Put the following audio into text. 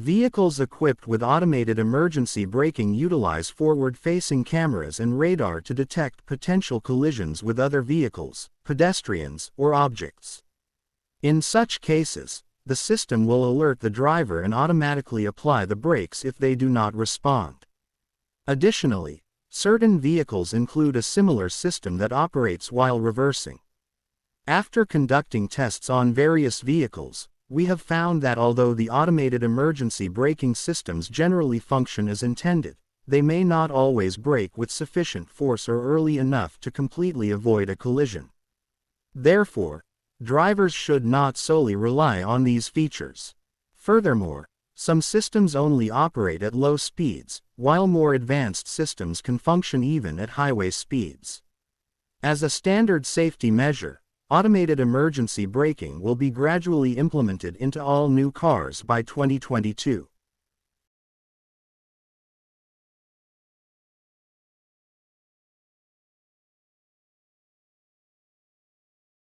Vehicles equipped with automated emergency braking utilize forward-facing cameras and radar to detect potential collisions with other vehicles, pedestrians, or objects. In such cases, the system will alert the driver and automatically apply the brakes if they do not respond. Additionally, certain vehicles include a similar system that operates while reversing. After conducting tests on various vehicles, we have found that although the automated emergency braking systems generally function as intended, they may not always brake with sufficient force or early enough to completely avoid a collision. Therefore, drivers should not solely rely on these features. Furthermore, some systems only operate at low speeds, while more advanced systems can function even at highway speeds. As a standard safety measure, automated emergency braking will be gradually implemented into all new cars by 2022.